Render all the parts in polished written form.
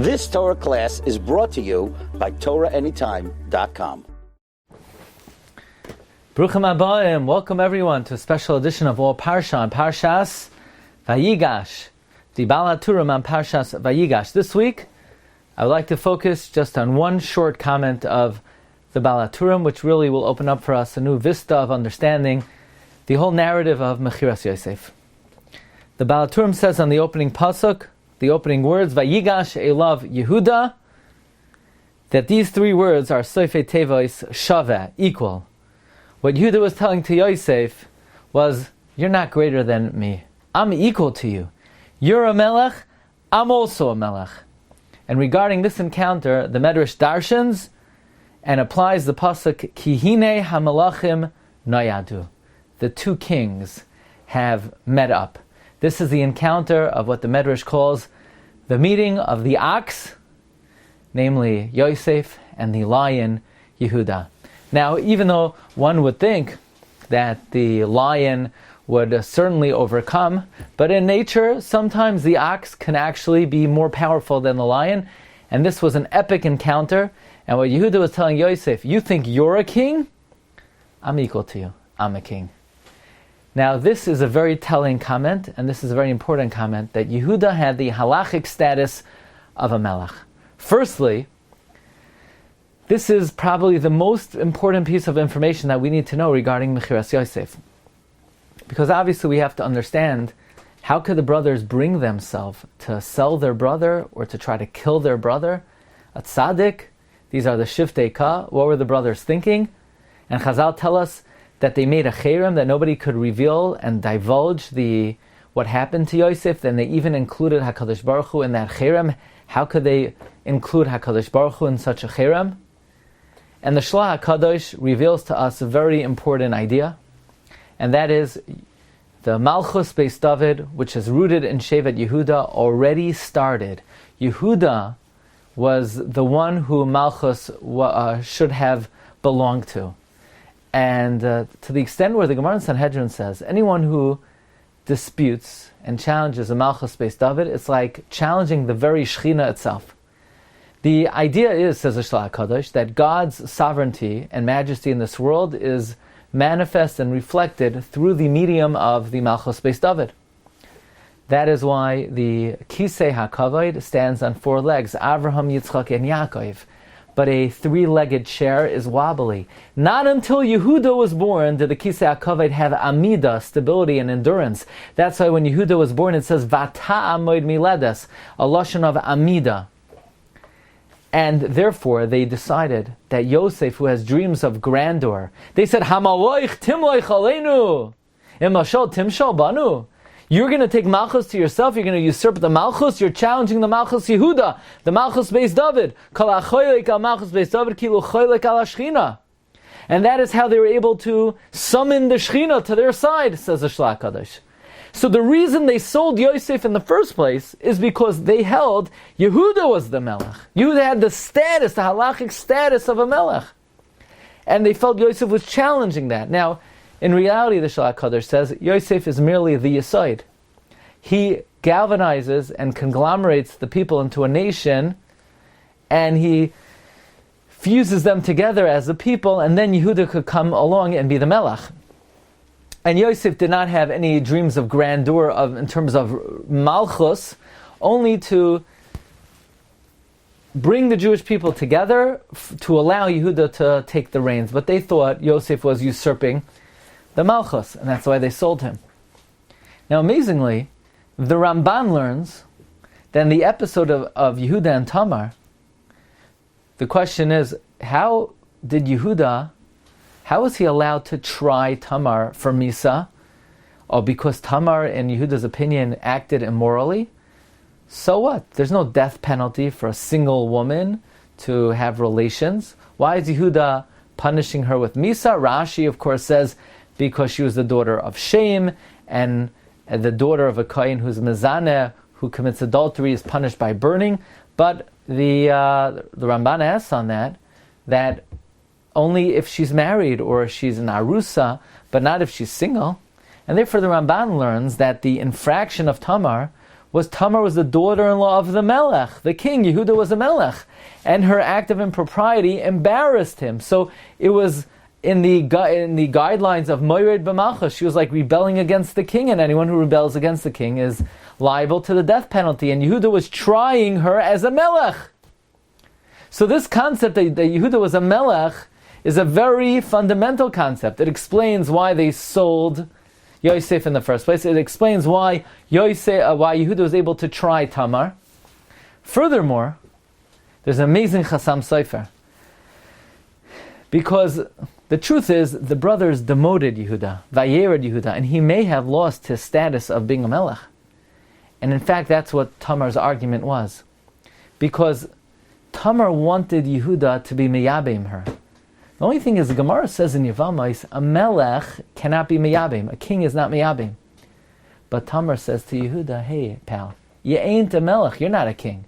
This Torah class is brought to you by TorahAnytime.com. Bruchim Abayim, welcome everyone to a special edition of All Parsha on Parshas Vayigash, the Haturim on Parshas Vayigash. This week, I would like to focus just on one short comment of the Haturim, which really will open up for us a new vista of understanding the whole narrative of Mechiras Yosef. The Haturim says on the opening pasuk, the opening words, Vayigash Elav Yehuda, that these three words are Soifei Tevois Shaveh, equal. What Yehuda was telling to Yosef was, you're not greater than me. I'm equal to you. You're a melech, I'm also a melech. And regarding this encounter, the Medrash darshans and applies the pasuk, Ki hine hamalachim nayadu. The two kings have met up. This is the encounter of what the Medrash calls the meeting of the ox, namely Yosef, and the lion, Yehuda. Now, even though one would think that the lion would certainly overcome, but in nature, sometimes the ox can actually be more powerful than the lion, and this was an epic encounter, and what Yehuda was telling Yosef, you think you're a king? I'm equal to you. I'm a king. Now, this is a very telling comment, and this is a very important comment, that Yehuda had the halachic status of a melech. Firstly, this is probably the most important piece of information that we need to know regarding Mechiras Yosef. Because obviously we have to understand, how could the brothers bring themselves to sell their brother or to try to kill their brother? A tzaddik, these are the shiftei ka. What were the brothers thinking? And Chazal tell us that they made a cherem, that nobody could reveal and divulge what happened to Yosef. Then they even included HaKadosh Baruch Hu in that cherem. How could they include HaKadosh Baruch Hu in such a cherem? And the Shlah HaKadosh reveals to us a very important idea, and that is the Malchus Beis David, which is rooted in Shevet Yehuda, already started. Yehuda was the one who Malchus should have belonged to. And to the extent where the Gemara in Sanhedrin says, anyone who disputes and challenges a Malchus Beis David, it's like challenging the very Shechina itself. The idea is, says the Shlah HaKadosh, that God's sovereignty and majesty in this world is manifest and reflected through the medium of the Malchus Beis David. That is why the Kisei HaKavod stands on four legs, Avraham, Yitzchak, and Yaakov. But a three-legged chair is wobbly. Not until Yehuda was born did the Kisei HaKavod have amida, stability and endurance. That's why when Yehuda was born it says, Vata amoid miledes, a lashon of amida. And therefore they decided that Yosef, who has dreams of grandeur, they said, Hamaloich timloich aleinu, imashal timshal banu. You're going to take Malchus to yourself, you're going to usurp the Malchus, you're challenging the Malchus Yehuda, the Malchus Beis David. Kol achoylek al Malchus Beis David kilu choylek al Shechina. And that is how they were able to summon the Shechina to their side, says the Shlah HaKadosh. So the reason they sold Yosef in the first place is because they held Yehuda was the Melech. Yehuda had the status, the halachic status of a Melech. And they felt Yosef was challenging that. Now, in reality, the Shlah HaKadosh says, Yosef is merely the Yesod. He galvanizes and conglomerates the people into a nation, and he fuses them together as a people, and then Yehuda could come along and be the Melech. And Yosef did not have any dreams of grandeur in terms of Malchus, only to bring the Jewish people together to allow Yehuda to take the reins. But they thought Yosef was usurping the Malchus, and that's why they sold him. Now, amazingly, the Ramban learns that in the episode of Yehuda and Tamar, the question is, how was he allowed to try Tamar for Misa? Oh, because Tamar, in Yehuda's opinion, acted immorally? So what? There's no death penalty for a single woman to have relations. Why is Yehuda punishing her with Misa? Rashi, of course, says because she was the daughter of Shem, and the daughter of a Kohen who's Mezaneh, who commits adultery, is punished by burning. But the Ramban asks on that only if she's married or she's an arusa, but not if she's single. And therefore the Ramban learns that the infraction of Tamar was Tamar was the daughter-in-law of the Melech, the king. Yehuda was a Melech. And her act of impropriety embarrassed him. So it was in the guidelines of Moired B'Malchus, she was like rebelling against the king, and anyone who rebels against the king is liable to the death penalty. And Yehuda was trying her as a Melech. So this concept that Yehuda was a Melech is a very fundamental concept. It explains why they sold Yosef in the first place. It explains why Yehuda was able to try Tamar. Furthermore, there's an amazing Chassam Sofer. Because the truth is, the brothers demoted Yehuda, Vayered Yehuda, and he may have lost his status of being a Melech. And in fact, that's what Tamar's argument was. Because Tamar wanted Yehuda to be meyabim her. The only thing is, the Gemara says in Yevamais, a Melech cannot be meyabim. A king is not meyabim. But Tamar says to Yehuda, hey, pal, you ain't a Melech, you're not a king.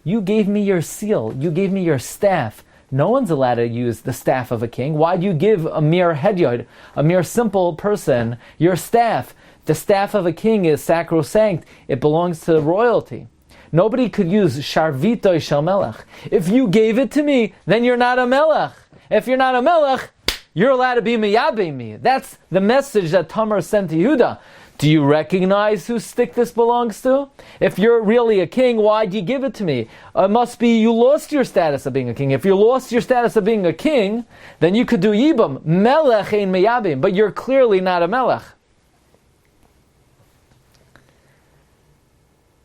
You gave me your seal, you gave me your staff. No one's allowed to use the staff of a king. Why'd you give a mere hedyot, a mere simple person, your staff? The staff of a king is sacrosanct. It belongs to royalty. Nobody could use sharvitoi shel melech. If you gave it to me, then you're not a melech. If you're not a melech, you're allowed to be miyabei me. That's the message that Tamar sent to Yehuda. Do you recognize whose stick this belongs to? If you're really a king, why'd you give it to me? It must be you lost your status of being a king. If you lost your status of being a king, then you could do yibam. Melech ein miyabim, but you're clearly not a melech.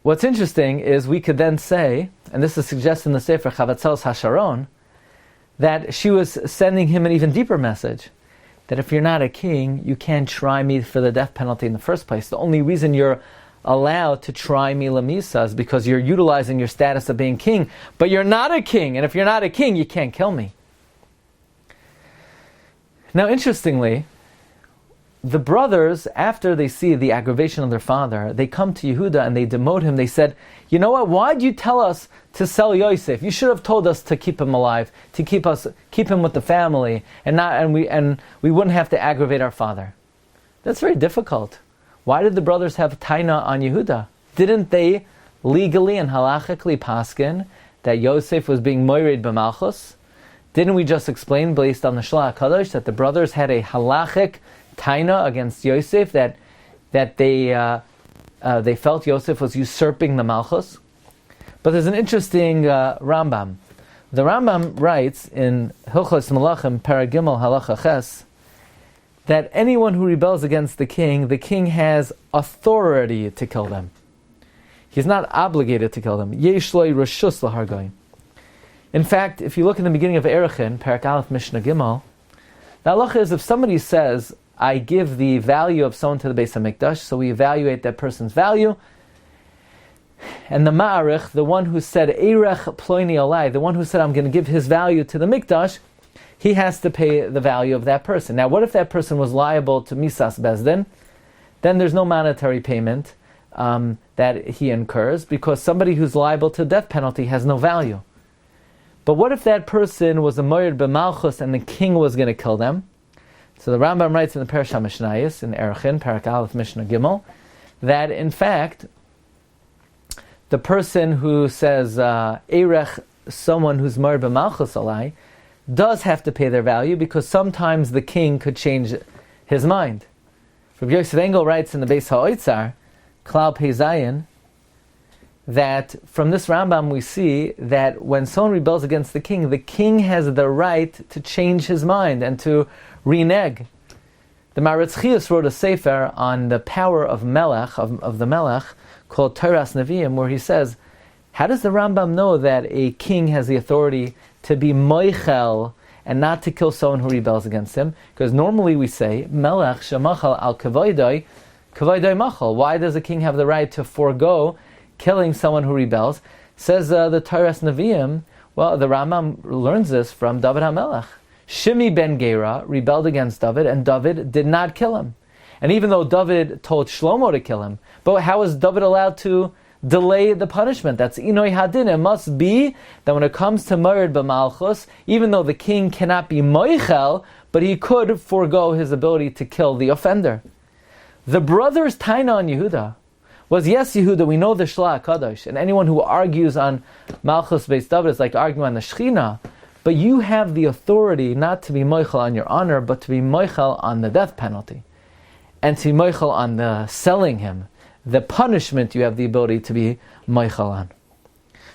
What's interesting is we could then say, and this is suggested in the Sefer Chavatzel's Hasharon, that she was sending him an even deeper message. That if you're not a king, you can't try me for the death penalty in the first place. The only reason you're allowed to try me lamisa is because you're utilizing your status of being king. But you're not a king, and if you're not a king, you can't kill me. Now, interestingly, the brothers, after they see the aggravation of their father, they come to Yehuda and they demote him. They said, you know what, why'd you tell us to sell Yosef? You should have told us to keep him alive, to keep him with the family, and we wouldn't have to aggravate our father. That's very difficult. Why did the brothers have taina on Yehuda? Didn't they legally and halachically paskin that Yosef was being moired b'malchus? Didn't we just explain, based on the Shlah HaKadosh, that the brothers had a halachic taina against Yosef, that they felt Yosef was usurping the malchus? But there's an interesting Rambam. The Rambam writes in Hilchos Melachim Paragimel Halacha Ches that anyone who rebels against the king has authority to kill them. He's not obligated to kill them. Yesh lo reshus lahargoyim. In fact, if you look in the beginning of Erechin, Parak Aleph Mishnah Gimel, the halacha is if somebody says, I give the value of someone to the Beis HaMikdash, so we evaluate that person's value, and the Ma'arich, the one who said, Eirech ploini olai, the one who said, I'm going to give his value to the Mikdash, he has to pay the value of that person. Now, what if that person was liable to Misas Bezdin? Then there's no monetary payment that he incurs, because somebody who's liable to death penalty has no value. But what if that person was a moyed b'malchus and the king was going to kill them? So the Rambam writes in the Parsha Mishnayos, in Erechin, Parak Aleph Mishnah Gimel, that in fact, the person who says, Eirech, someone who's moyed b'malchus alai, does have to pay their value, because sometimes the king could change his mind. Rabbi Yosef Engel writes in the Beis HaOitzar, Klal Pei Zayin, that from this Rambam we see that when someone rebels against the king has the right to change his mind and to renege. The Maritz Chius wrote a sefer on the power of Melech, of the Melech, called Toras Nevi'im, where he says, how does the Rambam know that a king has the authority to be moichel and not to kill someone who rebels against him? Because normally we say, Melech shemachal al kavoidoi, kavoidoi machal. Why does a king have the right to forego killing someone who rebels? Says the Toras Nevi'im, well, the Rambam learns this from David HaMelech. Shimi ben Gera rebelled against David, and David did not kill him. And even though David told Shlomo to kill him, but how is David allowed to delay the punishment? That's Inoi Hadin. It must be that when it comes to Mored b'Malchus, even though the king cannot be Moichel, but he could forego his ability to kill the offender. The brothers Taina on Yehuda was, yes, Yehuda, we know the Shla HaKadosh, and anyone who argues on Malchus Beis David is like arguing on the Shechina, but you have the authority not to be moichel on your honor, but to be moichel on the death penalty, and to be moichel on the selling him. The punishment you have the ability to be moichel on.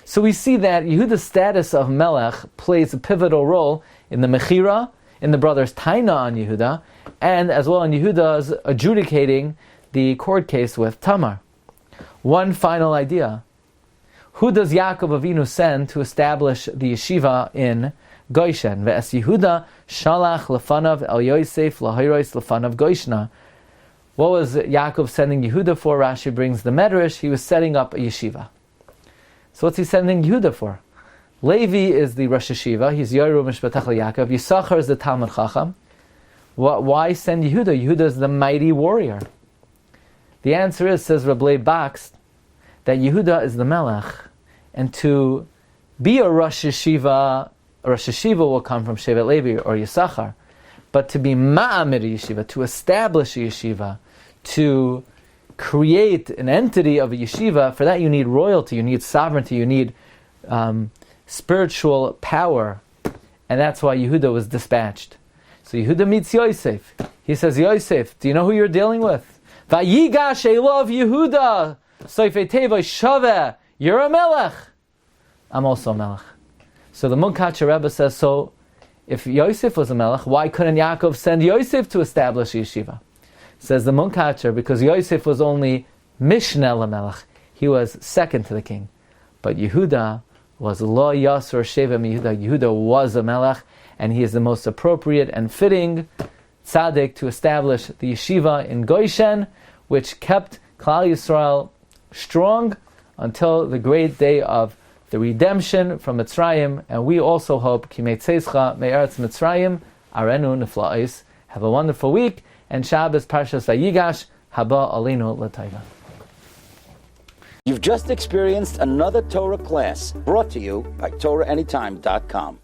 So we see that Yehuda's status of Melech plays a pivotal role in the Mechira, in the brothers' Taina on Yehuda, and as well in Yehuda's adjudicating the court case with Tamar. One final idea. Who does Yaakov Avinu send to establish the yeshiva in Goshen? Ve'es Yehuda shalach lefanav el Yosef lahiros lefanav Goshna. What was Yaakov sending Yehuda for? Rashi brings the Medrash. He was setting up a yeshiva. So what's he sending Yehuda for? Levi is the Rosh Yeshiva. He's Yoru Mishpatach Yaakov. Yisachar is the Talmud Chacham. Why send Yehuda? Yehuda is the mighty warrior. The answer is, says Rabbi Bakst, that Yehuda is the Melech, and to be a Rosh Yeshiva will come from Shevet Levi or Yisachar, but to be Ma'amir Yeshiva, to establish a Yeshiva, to create an entity of a Yeshiva, for that you need royalty, you need sovereignty, you need spiritual power, and that's why Yehuda was dispatched. So Yehuda meets Yosef. He says, Yosef, do you know who you're dealing with? Vayigash elov Yehuda, Soifei Teva Shaveh, you're a Melech. I'm also a Melech. So the Munkacher Rebbe says, so if Yosef was a Melech, why couldn't Yaakov send Yosef to establish yeshiva? Says the Munkacher, because Yosef was only Mishneh LaMelech. He was second to the king. But Yehuda was Lo Yasur Sheva Yehuda. Yehuda was a Melech, and he is the most appropriate and fitting tzaddik to establish the yeshiva in Goshen, which kept Klal Yisrael strong until the great day of the redemption from Mitzrayim. And we also hope, Ki Meitzescha Me'eretz Mitzrayim, Arenu Nefla'is. Have a wonderful week, and Shabbos Parshas Vayigash, Haba Aleinu L'Taiva. You've just experienced another Torah class brought to you by TorahAnytime.com.